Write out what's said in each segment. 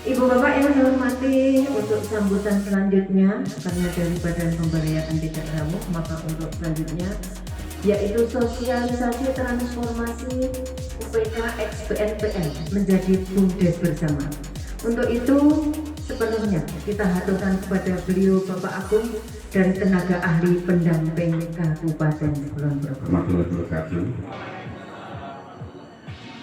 Ibu Bapak yang saya hormati, untuk sambutan selanjutnya karena dari Badan Pemberdayaan Tidak Ramah, maka untuk selanjutnya yaitu sosialisasi transformasi UPK XBNPN menjadi BUMDes bersama. Untuk itu sepenuhnya kita haturkan kepada beliau Bapak Agung dari tenaga ahli pendamping Kabupaten Kulon Progo.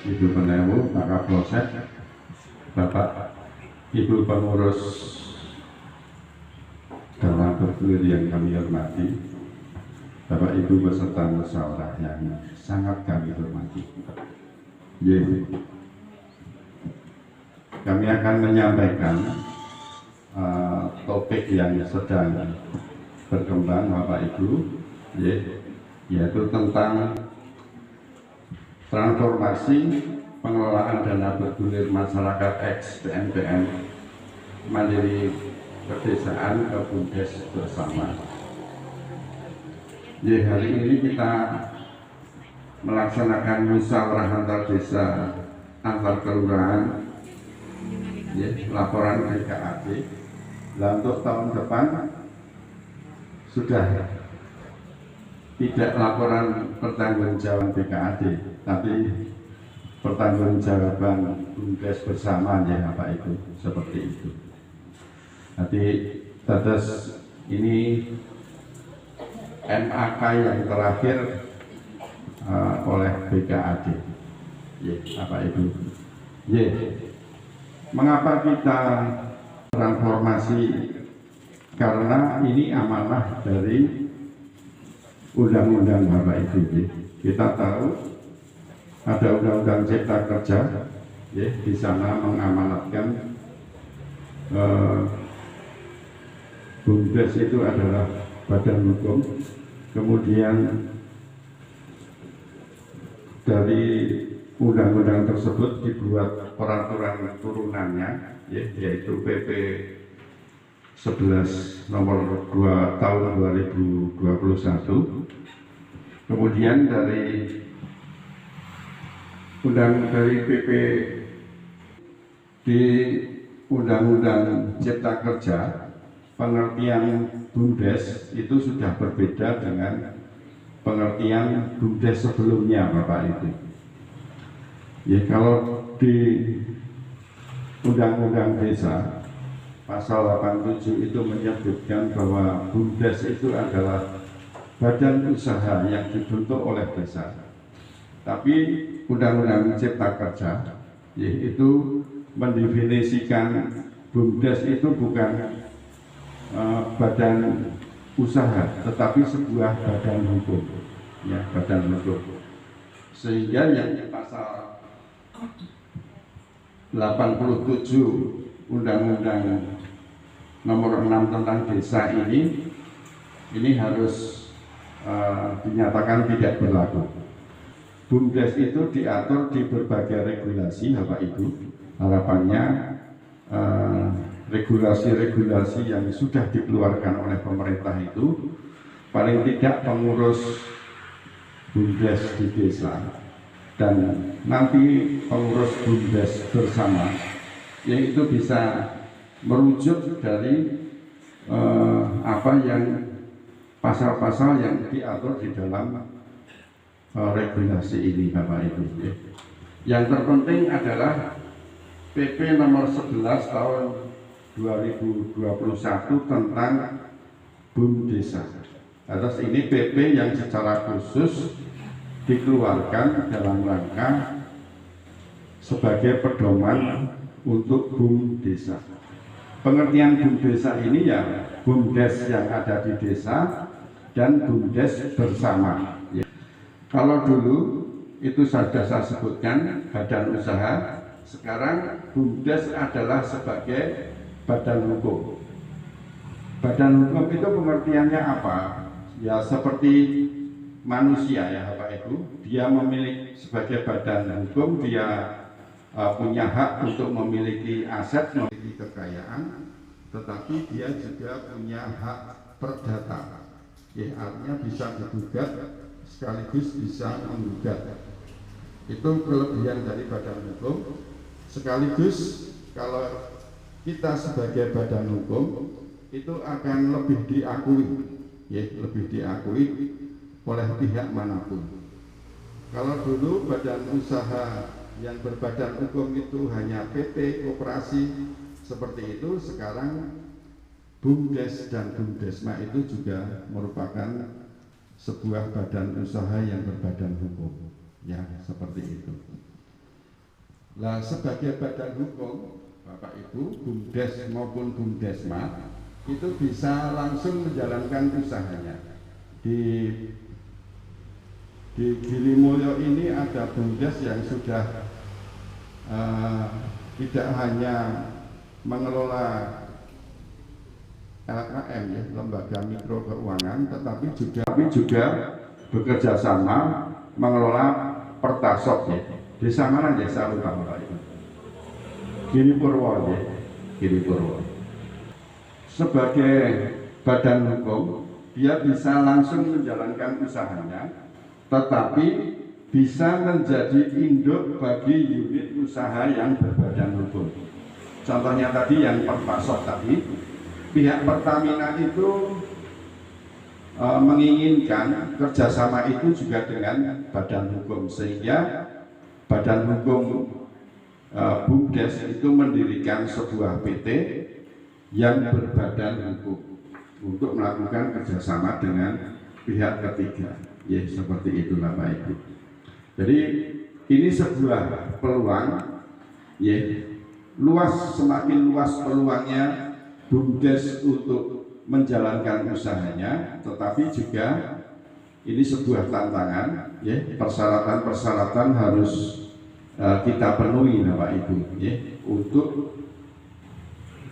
Ibu Penewu, Pak Kapolsek, Bapak Ibu pengurus dalam bergulir yang kami hormati, Bapak Ibu beserta musyawarah yang sangat kami hormati. Kami akan menyampaikan topik yang sedang berkembang Bapak Ibu, yaitu tentang transformasi pengelolaan dana bergulir masyarakat XBNPN Mandiri Pedesaan ke BUMDes bersama. Hari ini kita melaksanakan musyawarah antar desa, antar kelurahan, laporan BKAD. Dan untuk tahun depan sudah tidak laporan pertanggungjawaban BKAD, tapi pertanggungjawaban BUMDes bersama Bapak Ibu, seperti itu. Nanti terus ini MAK yang terakhir oleh BKAD, Bapak Ibu. Mengapa kita transformasi? Karena ini amanah dari undang-undang Bapak Ibu. Kita tahu ada undang-undang Cipta Kerja, di sana mengamanatkan BUMDes itu adalah badan hukum. Kemudian dari undang-undang tersebut dibuat peraturan turunannya, yaitu PP 11 nomor 2 tahun 2021. Kemudian dari PP di Undang-Undang Cipta Kerja, pengertian BUMDes itu sudah berbeda dengan pengertian BUMDes sebelumnya Bapak Ibu. Kalau di Undang-Undang Desa pasal 87 itu menyebutkan bahwa BUMDes itu adalah badan usaha yang dibentuk oleh desa. Tapi Undang-Undang Cipta Kerja itu mendefinisikan BUMDes itu bukan badan usaha, tetapi sebuah badan hukum, badan hukum. Sehingga yang di pasal 87 Undang-Undang nomor 6 tentang desa ini harus dinyatakan tidak berlaku. BUMDes itu diatur di berbagai regulasi Bapak Ibu. Harapannya regulasi-regulasi yang sudah dikeluarkan oleh pemerintah itu paling tidak pengurus BUMDes di desa dan nanti pengurus BUMDes bersama, yaitu bisa merujuk dari apa yang pasal-pasal yang diatur di dalam regulasi ini Bapak Ibu. Yang terpenting adalah PP nomor 11 tahun 2021 tentang BUMDesa. Atas ini PP yang secara khusus dikeluarkan dalam rangka sebagai pedoman untuk BUMDesa. Pengertian BUMDesa ini BUMDes yang ada di desa dan BUMDes bersama. Kalau dulu itu sudah saya sebutkan badan usaha, sekarang BUMDes adalah sebagai badan hukum. Badan hukum itu pengertiannya apa? Ya seperti manusia Bapak Ibu, dia memiliki sebagai badan hukum, dia punya hak untuk memiliki aset, memiliki kekayaan, tetapi dia juga punya hak perdata. Artinya bisa digugat sekaligus bisa menggugat. Itu kelebihan dari badan hukum. Sekaligus kalau kita sebagai badan hukum itu akan lebih diakui, ya, lebih diakui oleh pihak manapun. Kalau dulu badan usaha yang berbadan hukum itu hanya PT, koperasi seperti itu, sekarang BUMDes dan BUMDesma itu juga merupakan sebuah badan usaha yang berbadan hukum, ya, seperti itu. Nah, sebagai badan hukum, Bapak Ibu, BUMDes maupun BUMDesma itu bisa langsung menjalankan usahanya. Di Gili Mulyo ini ada BUMDes yang sudah tidak hanya mengelola LKM, ya, lembaga mikro keuangan, tetapi juga bekerja sama mengelola Pertasop, ya. Desa mana desa utama Pak Ibu? Gili Purwo, ya. Gili Purwo. Sebagai badan hukum, dia bisa langsung menjalankan usahanya, tetapi bisa menjadi induk bagi unit usaha yang berbadan hukum. Contohnya tadi yang Pertasop tadi, pihak Pertamina itu menginginkan kerjasama itu juga dengan badan hukum, sehingga badan hukum BUMDes itu mendirikan sebuah PT yang berbadan hukum untuk melakukan kerjasama dengan pihak ketiga, ya, seperti itulah Pak Ibu. Jadi ini sebuah peluang, ya, luas, semakin luas peluangnya BUMDes untuk menjalankan usahanya, tetapi juga ini sebuah tantangan, ya, persyaratan-persyaratan harus kita penuhi Bapak Ibu, ya, untuk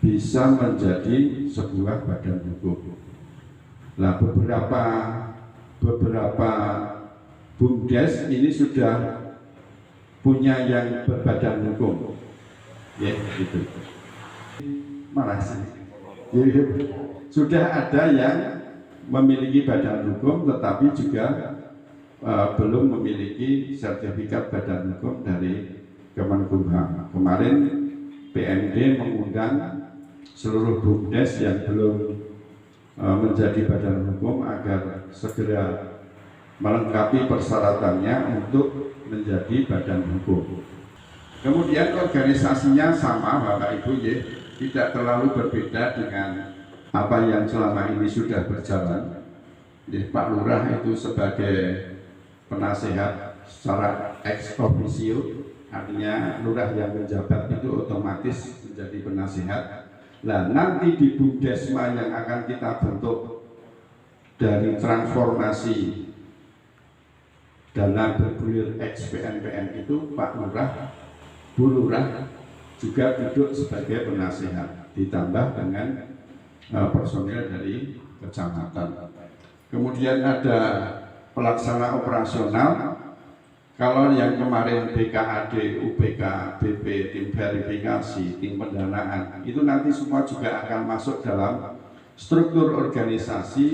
bisa menjadi sebuah badan hukum. Nah, beberapa BUMDes ini sudah punya yang berbadan hukum, ya, gitu. Malah sih, sudah ada yang memiliki badan hukum, tetapi juga belum memiliki sertifikat badan hukum dari Kemenkumham. Kemarin PMD mengundang seluruh BUMDes yang belum menjadi badan hukum agar segera melengkapi persyaratannya untuk menjadi badan hukum. Kemudian organisasinya sama Bapak Ibu, ya, tidak terlalu berbeda dengan apa yang selama ini sudah berjalan. Ya, Pak Lurah itu sebagai penasehat secara ex officio, artinya lurah yang menjabat itu otomatis menjadi penasehat. Nah, nanti di BUMDesma yang akan kita bentuk dari transformasi dana bergulir ex PNPN itu, Pak Lurah, Bu Lurah juga duduk sebagai penasehat, ditambah dengan personil dari kecamatan. Kemudian ada pelaksana operasional. Kalau yang kemarin BKAD, UPK, BP, tim verifikasi, tim pendanaan, itu nanti semua juga akan masuk dalam struktur organisasi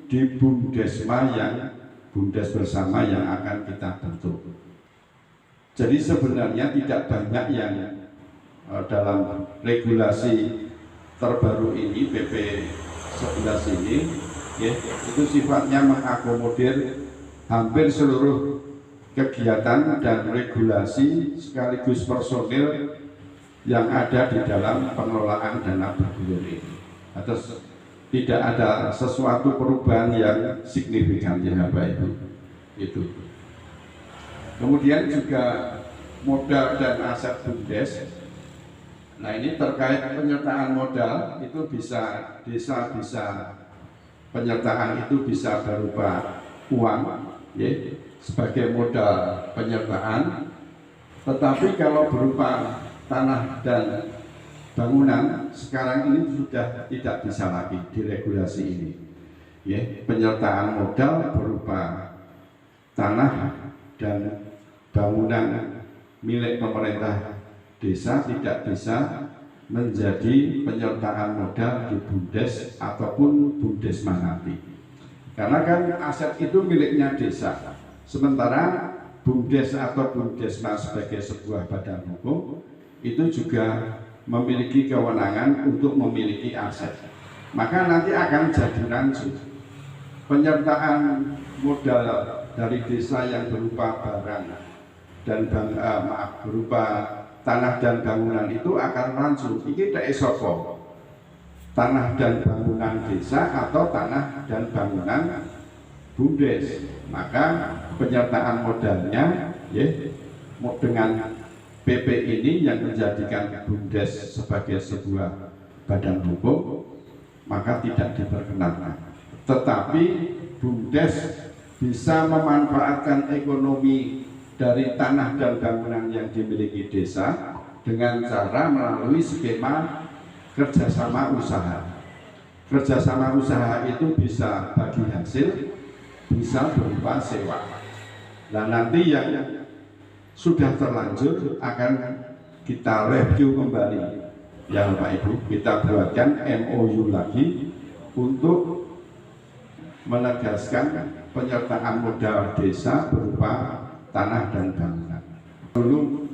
di BUMDesma yang BUMDes bersama yang akan kita bentuk. Jadi sebenarnya tidak banyak yang dalam regulasi terbaru ini, PP 11 ini, ya, itu sifatnya mengakomodir hampir seluruh kegiatan dan regulasi sekaligus personil yang ada di dalam pengelolaan dana bergulir ini. Atas tidak ada sesuatu perubahan yang signifikan, ya Bapak Ibu. Itu. Kemudian juga modal dan aset BUMDes. Nah, ini terkait penyertaan modal itu bisa penyertaan itu bisa berupa uang, ya, sebagai modal penyertaan, tetapi kalau berupa tanah dan bangunan sekarang ini sudah tidak bisa lagi diregulasi ini, ya, penyertaan modal berupa tanah dan bangunan milik pemerintah desa tidak bisa menjadi penyertaan modal di BUMDes ataupun BUMDesma nanti, karena kan aset itu miliknya desa. Sementara BUMDes atau BUMDesma sebagai sebuah badan hukum itu juga memiliki kewenangan untuk memiliki aset. Maka nanti akan jadi rancu. Penyertaan modal dari desa yang berupa barang dan berupa tanah dan bangunan itu akan rancu. Iki tak esopo. Tanah dan bangunan desa atau tanah dan bangunan BUMDes. Maka penyertaan modalnya dengan PP ini yang menjadikan BUMDes sebagai sebuah badan hukum, maka tidak diperkenankan. Tetapi BUMDes bisa memanfaatkan ekonomi dari tanah dan bangunan yang dimiliki desa dengan cara melalui skema kerjasama usaha. Kerjasama usaha itu bisa bagi hasil, bisa berupa sewa. Nah, nanti yang sudah terlanjur akan kita review kembali, ya Bapak Ibu. Kita buatkan MOU lagi untuk menegaskan penyertaan modal desa berupa tanah dan bangunan. Dulu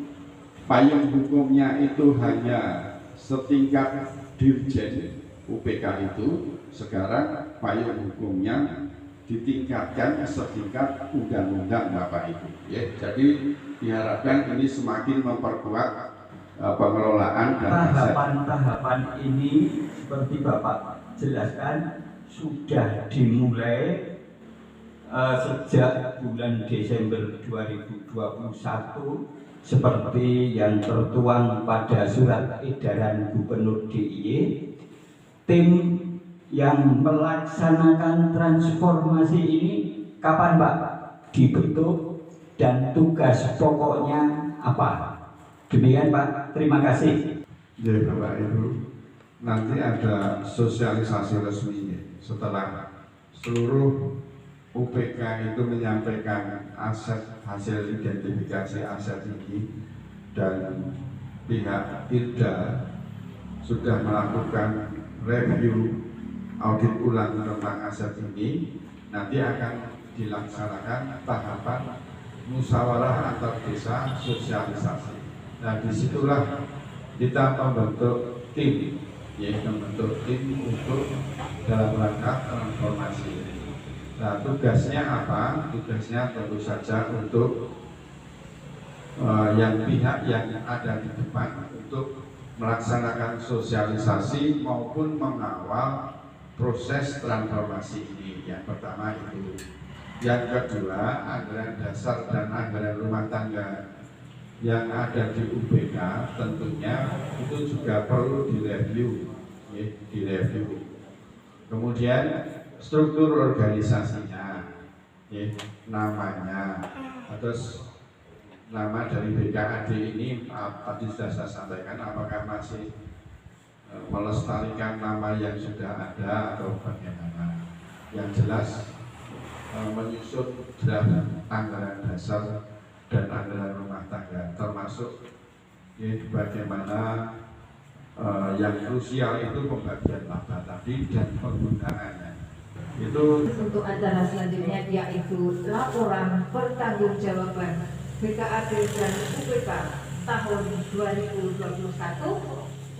payung hukumnya itu hanya setingkat dirjen UPK itu, sekarang payung hukumnya ditingkatkan setingkat undang-undang Bapak Ibu. Ya, jadi diharapkan ini semakin memperkuat pengelolaan dan tahapan-tahapan ini seperti Bapak jelaskan sudah dimulai sejak bulan Desember 2021 seperti yang tertuang pada surat edaran Gubernur DIY. Tim yang melaksanakan transformasi ini kapan Pak dibentuk dan tugas pokoknya apa? Demikian Pak, terima kasih. Ya Bapak Ibu, nanti ada sosialisasi resminya setelah seluruh UPK itu menyampaikan aset hasil identifikasi aset ini dan pihak IRDA sudah melakukan review audit ulang tentang aset ini. Nanti akan dilaksanakan tahapan musyawarah antar desa sosialisasi. Nah, disitulah kita membentuk tim, membentuk tim untuk dalam rangka transformasi ini. Nah, tugasnya apa? Tugasnya tentu saja untuk yang pihak yang ada di depan untuk melaksanakan sosialisasi maupun mengawal proses transformasi ini. Yang pertama itu. Yang kedua, anggaran dasar dan anggaran rumah tangga yang ada di UPK tentunya itu juga perlu direview, Kemudian struktur organisasinya, namanya, terus nama dari BKAD ini tadi sudah saya sampaikan, apakah masih melestarikan nama yang sudah ada atau bagaimana. Yang jelas menyusun draft anggaran dasar dan anggaran rumah tangga, termasuk bagaimana yang krusial itu pembagian laba tadi dan penggunaannya. Itu untuk acara selanjutnya yaitu laporan pertanggungjawaban BKAD dan UPK tahun 2021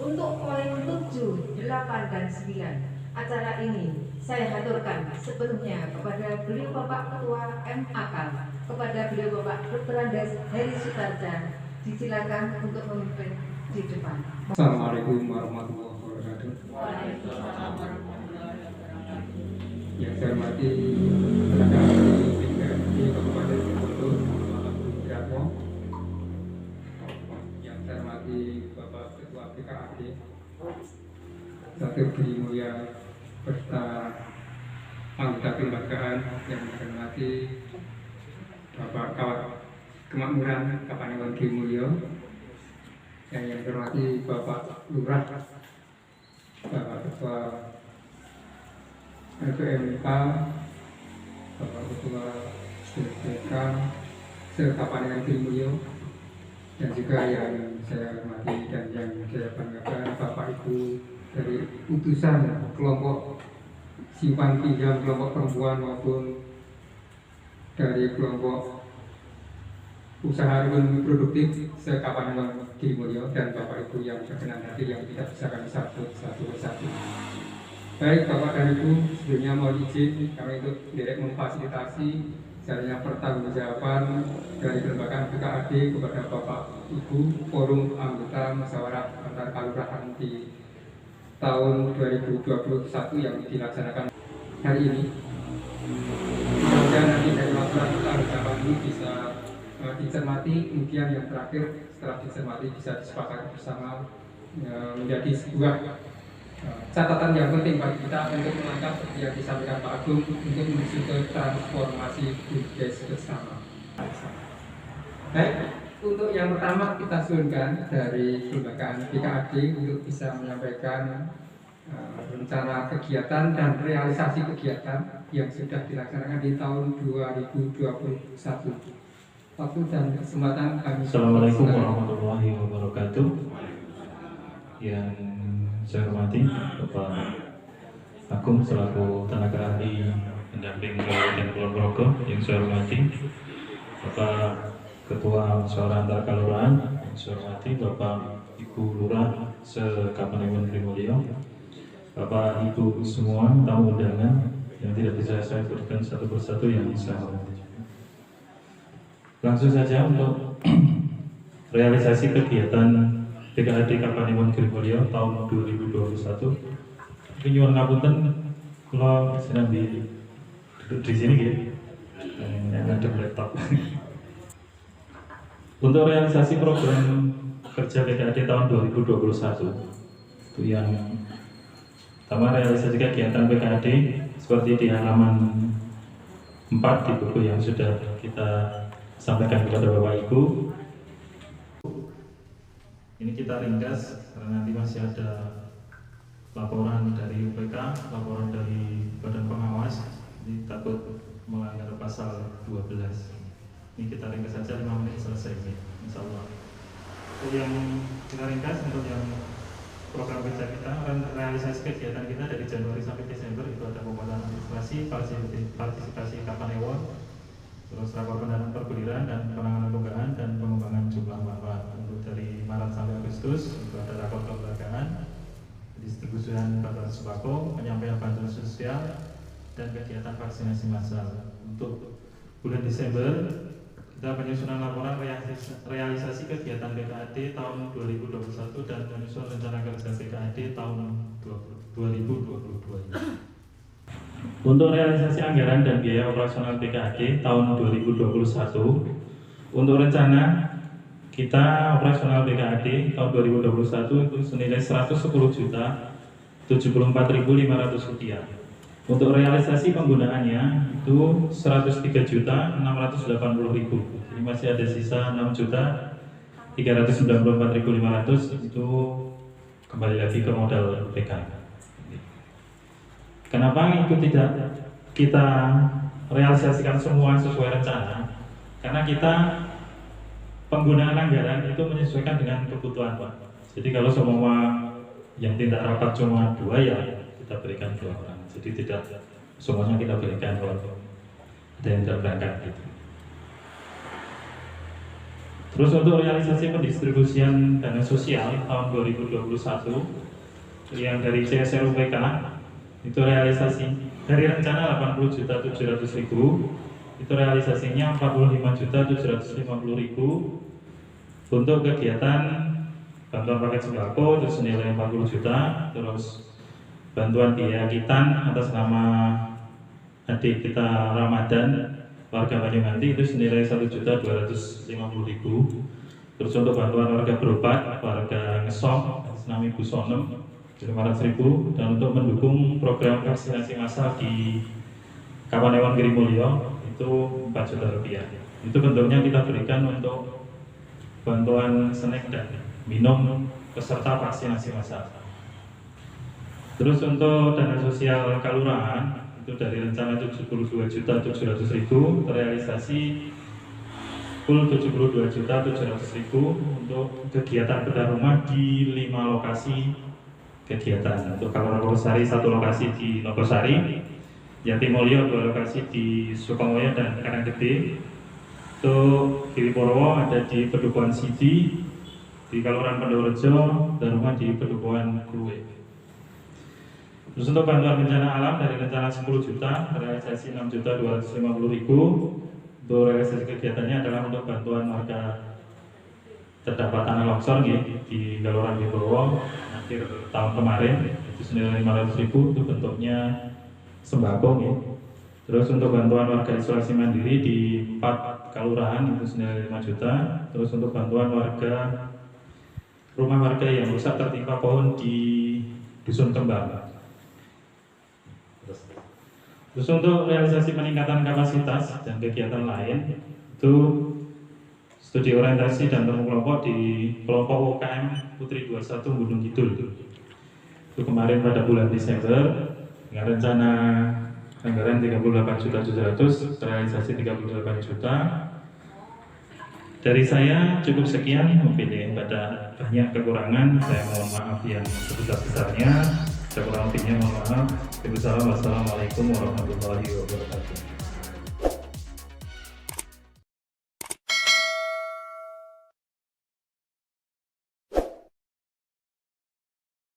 untuk poin 7, 8, dan 9. Acara ini saya haturkan sebelumnya kepada beliau Bapak Ketua MAK, kepada beliau Bapak Dr. Andes Heri Sutarja. Disilakan untuk memimpin di depan. Assalamualaikum warahmatullahi wabarakatuh. Waalaikumsalam warahmatullahi wabarakatuh. Yang saya hormati tenaga ahli BKAD Kabupaten Bengkulu, Bapak Widrato. Yang saya hormati Bapak Ketua BKAD, Dr. Budi Mulya, beserta anggota kelembagaan yang saya hormati Bapak Kawat Kemakmuran Kapanewon G. Mulyo, yang saya hormati Bapak Lurah, Bapak Ketua LPMK, Bapak Ketua BPK, Sekapanewon G. Mulyo, dan juga yang saya hormati dan yang saya banggakan Bapak Ibu dari utusan kelompok simpan pinjam kelompok perempuan maupun dari kelompok usaha ekonomi produktif se-Kapanewon Girimulyo dan Bapak Ibu yang berkenan hadir yang tidak bisa kami satu persatu. Baik Bapak dan Ibu, sebelumnya mohon izin kami untuk direct memfasilitasi jalannya pertanggungjawaban dari kelembagaan BKAD kepada Bapak Ibu forum anggota musyawarah antar kelurahan di tahun 2021 yang dilaksanakan hari ini. Mudah-mudahan nanti dari laporan pertanggungjawaban ini bisa dicermati, kemudian yang terakhir setelah dicermati bisa disepakati bersama menjadi sebuah catatan yang penting bagi kita untuk melangkah seperti yang disampaikan Pak Agung untuk menuju ke transformasi BUMDes bersama. Baik, untuk yang pertama kita suunkan dari kelembagaan BKAD untuk bisa menyampaikan rencana kegiatan dan realisasi kegiatan yang sudah dilaksanakan di tahun 2021. Waktu dan kesempatan kami. Assalamualaikum warahmatullahi wabarakatuh. Yang saya hormati Bapak Agung selaku tenaga ahli pendamping Kabupaten Kulon Progo, yang saya hormati Bapak Ketua Musyawarah Antar Kelurahan, yang saya hormati Bapak Ibu Lurah se-Kapanewon Girimulyo, Bapak Ibu semua tamu undangan yang tidak bisa saya sebutkan satu persatu yang saya hormati. Langsung saja untuk realisasi kegiatan BKAD Kapanewon Girimulyo tahun 2021. Ini nyuwun ngapunten kula sedang duduk di sini gitu. Yang ada laptop. Untuk realisasi program kerja BKAD tahun 2021 itu yang pertama realisasi kegiatan BKAD seperti di halaman 4 di buku yang sudah kita sampaikan kepada Bapak Ibu. Ini kita ringkas karena nanti masih ada laporan dari UPK, laporan dari Badan Pengawas, ini takut melanggar pasal 12. Ini kita ringkas saja 5 menit selesai, insya Allah. Untuk yang kita ringkas, untuk yang program kerja kita, realisasi kegiatan kita dari Januari sampai Desember itu ada penguatan administrasi, partisipasi Kapanewon, terus rapor pendanaan perguliran dan penanganan tunggakan dan pengembangan jumlah manfaat. Untuk dari Maret sampai Agustus itu ada rapor kelembagaan, distribusian bantuan sembako, penyampaian bantuan sosial, dan kegiatan vaksinasi massal. Untuk bulan Desember kita penyusunan laporan realisasi kegiatan BKAD tahun 2021 dan penyusunan rencana kerja BKAD tahun 2022. Untuk realisasi anggaran dan biaya operasional BKAD tahun 2021, untuk rencana kita operasional BKAD tahun 2021 itu senilai 110.074.500 rupiah. Untuk realisasi penggunaannya itu 103.680.000. Jadi masih ada sisa 6.394.500 itu kembali lagi ke modal BKAD. Kenapa itu tidak kita realisasikan semua sesuai rencana? Karena kita penggunaan anggaran itu menyesuaikan dengan kebutuhan, Pak. Jadi kalau semua yang tidak rapat cuma 2 ya kita berikan 2 orang. Jadi tidak semuanya kita berikan kalau ada yang tidak berangkat gitu. Terus untuk realisasi pendistribusian dana sosial tahun 2021 yang dari CSR UPK itu realisasi dari rencana 80.700.000 itu realisasinya 45.750.000 untuk kegiatan bantuan paket sembako itu senilai 40 juta, terus bantuan biaya kitan atas nama adik kita Ramadan warga Banyuwangi itu senilai 1.250.000, terus untuk bantuan warga berobat warga Ngesong atas nama Ibu Sonem 500.000, dan untuk mendukung program vaksinasi massal di Kapanewon Girimulyo itu 4 juta rupiah. Itu bentuknya kita berikan untuk bantuan snack dan minum peserta vaksinasi massal. Terus untuk dana sosial kelurahan itu dari rencana 72.700.000 terrealisasi full 72.700.000 untuk kegiatan bedah rumah di 5 lokasi kegiatan. Untuk Kelurahan Nogosari 1 lokasi di Nogosari, Jatimulyo 2 lokasi di Sukamulyo dan Karanggede, Untuk Gili Purwo ada di Pedukuhan Sidi, di Kelurahan Pendorejo, dan rumah di Pedukuhan Kluwe. Terus untuk bantuan bencana alam dari rencana 10 juta, realisasi 6.250.000. Untuk realisasi kegiatannya adalah untuk bantuan warga terdampak tanah longsor di Kelurahan Gili Purwo akhir tahun kemarin, itu senilai 500.000 itu bentuknya sembako. Terus untuk bantuan warga isolasi mandiri di 4 kelurahan itu senilai 5 juta. Terus untuk bantuan rumah warga yang rusak tertimpa pohon di Dusun Kembang. Terus untuk realisasi peningkatan kapasitas dan kegiatan lain itu studi orientasi dan temu kelompok di kelompok UKM Putri 21 Gunung Kidul. Itu kemarin pada bulan Desember dengan rencana anggaran 38.700.000, realisasi 38 juta. Dari saya cukup sekian, mungkin pada banyak kekurangan saya mohon maaf yang sebesar-besarnya. Kurang lebihnya mohon maaf. Wassalamualaikum warahmatullahi wabarakatuh.